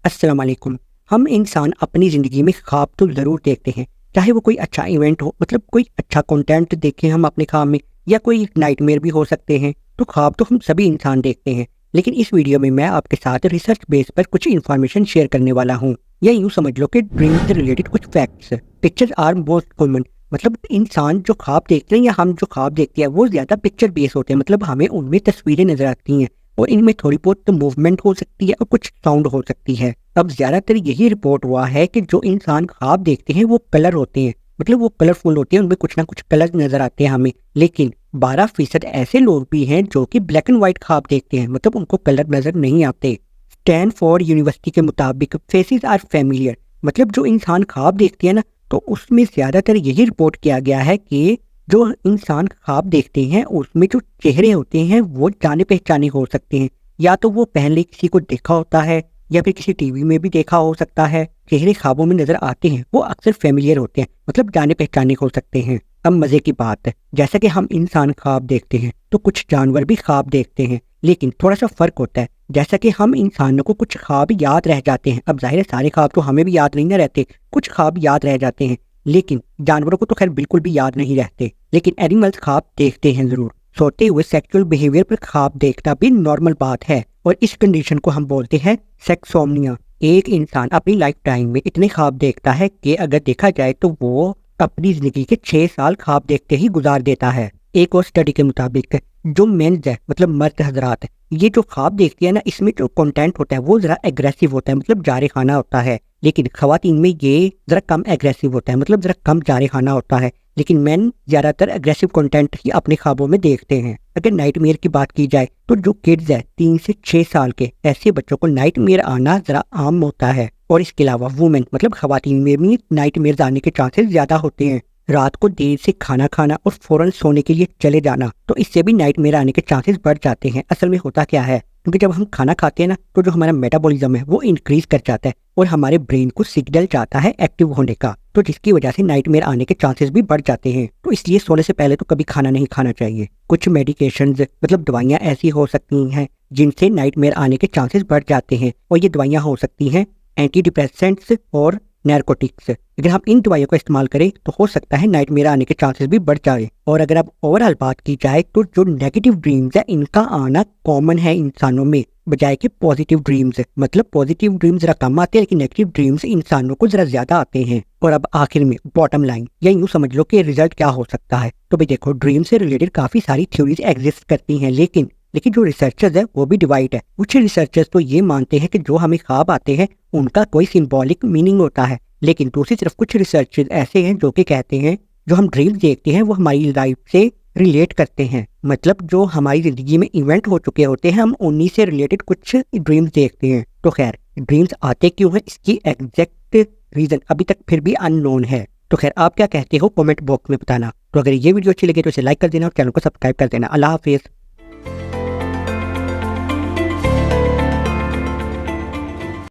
अस्सलाम वालेकुम। हम इंसान अपनी ज़िंदगी में ख्वाब तो ज़रूर देखते हैं, चाहे वो कोई अच्छा इवेंट हो, मतलब कोई अच्छा कंटेंट देखें हम अपने ख्वाब में, या कोई नाइटमेयर भी हो सकते हैं। तो ख्वाब तो हम सभी इंसान देखते हैं, लेकिन इस वीडियो में मैं आपके साथ रिसर्च बेस पर कुछ इन्फॉर्मेशन शेयर करने वाला हूँ। या यूँ समझ लो कि ड्रीम से रिलेटेड कुछ facts. Pictures are most common, मतलब इंसान जो ख्वाब देखते हैं या हम जो ख्वाब देखते हैं वो ज़्यादा पिक्चर बेस होते हैं, मतलब हमें उनमें तस्वीरें नजर आती हैं और इनमें थोड़ी बहुत तो मूवमेंट हो सकती है और कुछ साउंड हो सकती है। अब ज्यादातर यही रिपोर्ट हुआ है कि जो इंसान ख्वाब देखते हैं वो कलर होते हैं, मतलब वो कलरफुल होते हैं, उनमें कुछ ना कुछ कलर नजर आते हैं हमें। लेकिन 12% ऐसे लोग भी हैं जो कि ब्लैक एंड व्हाइट ख्वाब देखते हैं, मतलब उनको कलर नजर नहीं आते। स्टैनफोर्ड यूनिवर्सिटी के मुताबिक फेसेस आर फेमिलियर, मतलब जो इंसान ख्वाब देखते हैं ना, तो उसमें ज्यादातर यही रिपोर्ट किया गया है कि जो इंसान ख्वाब देखते हैं उसमें जो चेहरे होते हैं वो जाने पहचाने हो सकते हैं। या तो वो पहले किसी को देखा होता है या फिर किसी टीवी में भी देखा हो सकता है। चेहरे ख्वाबों में नजर आते हैं वो अक्सर फेमिलियर होते हैं, मतलब जाने पहचाने हो सकते हैं। अब मजे की बात है, जैसा कि हम इंसान ख्वाब देखते हैं तो कुछ जानवर भी ख्वाब देखते हैं, लेकिन थोड़ा सा फर्क होता है। जैसा कि हम इंसानों को कुछ ख्वाब याद रह जाते हैं, अब जाहिर है सारे ख्वाब तो हमें भी याद नहीं ना रहते, कुछ ख्वाब याद रह जाते हैं। लेकिन जानवरों को तो खैर बिल्कुल भी याद नहीं रहते, लेकिन एनिमल्स ख्वाब देखते हैं जरूर। सोते हुए सेक्सुअल बिहेवियर पर ख्वाब देखना भी नॉर्मल बात है और इस कंडीशन को हम बोलते हैं सेक्सोमनिया। एक इंसान अपनी लाइफ टाइम में इतने ख्वाब देखता है कि अगर देखा जाए तो वो अपनी जिंदगी के 6 साल ख्वाब देखते ही गुजार देता है। एक और स्टडी के मुताबिक जो मेंस है, मतलब मर्द हजरात, ये जो ख्वाब देखती है ना, इसमें जो कंटेंट होता है वो जरा एग्रेसिव होता है, मतलब जारे खाना होता है। लेकिन खवातीन में ये जरा कम एग्रेसिव होता है, मतलब जरा कम जारे खाना होता है। लेकिन मैन ज्यादातर एग्रेसिव कंटेंट ही अपने ख्वाबों में देखते हैं। अगर नाइटमेयर की बात की जाए तो जो किड्स है 3 से 6 साल के, ऐसे बच्चों को नाइटमेयर आना जरा आम होता है। और इसके अलावा वुमेन, मतलब खवातीन में भी नाइटमेयर आने के चांसेस ज्यादा होते हैं। रात को देर से खाना खाना और फौरन सोने के लिए चले जाना, तो इससे भी नाइटमेयर आने के चांसेस बढ़ जाते हैं। असल में होता क्या है, क्योंकि जब हम खाना खाते हैं ना तो जो हमारा मेटाबॉलिज्म है वो इंक्रीज कर जाता है और हमारे ब्रेन को सिग्नल जाता है एक्टिव होने का, तो जिसकी वजह से नाइटमेयर आने के चांसेस भी बढ़ जाते हैं। तो इसलिए सोने से पहले तो कभी खाना नहीं खाना चाहिए। कुछ मेडिकेशंस, मतलब दवाइयाँ ऐसी हो सकती हैं जिनसे नाइटमेयर आने के चांसेस बढ़ जाते हैं, और ये दवाइयाँ हो सकती हैं एंटी डिप्रेसेंट्स और नारकोटिक्स। अगर हम इन दवाइयों का इस्तेमाल करें तो हो सकता है नाइटमेयर आने के चांसेस भी बढ़ जाए। और अगर अब ओवरऑल बात की जाए तो जो नेगेटिव ड्रीम्स है इनका आना कॉमन है इंसानों में, बजाय कि पॉजिटिव ड्रीम्स। मतलब पॉजिटिव ड्रीम्स जरा कम आते हैं लेकिन नेगेटिव ड्रीम्स इंसानों को जरा ज्यादा आते हैं। और अब आखिर में बॉटम लाइन, या यूं समझ लो कि रिजल्ट क्या हो सकता है। तो भाई देखो, ड्रीम से रिलेटेड काफी सारी थ्योरीज एग्जिस्ट करती हैं, लेकिन जो रिसर्चर्स है वो भी डिवाइड है। कुछ रिसर्चर्स तो ये मानते हैं कि जो हमें ख्वाब आते हैं उनका कोई सिंबॉलिक मीनिंग होता है, लेकिन दूसरी तरफ कुछ रिसर्चर्स ऐसे हैं जो कि कहते हैं जो हम ड्रीम्स देखते हैं वो हमारी लाइफ से रिलेट करते हैं, मतलब जो हमारी जिंदगी में इवेंट हो चुके होते हैं हम उन्हीं से रिलेटेड कुछ ड्रीम्स देखते हैं। तो खैर, ड्रीम्स आते क्यों हैं इसकी एग्जैक्ट रीजन अभी तक फिर भी अननोन है। तो खैर, आप क्या कहते हो कमेंट बॉक्स में बताना। तो अगर ये वीडियो अच्छी लगे तो इसे लाइक कर देना और चैनल को सब्सक्राइब कर देना। अल्लाह हाफिज।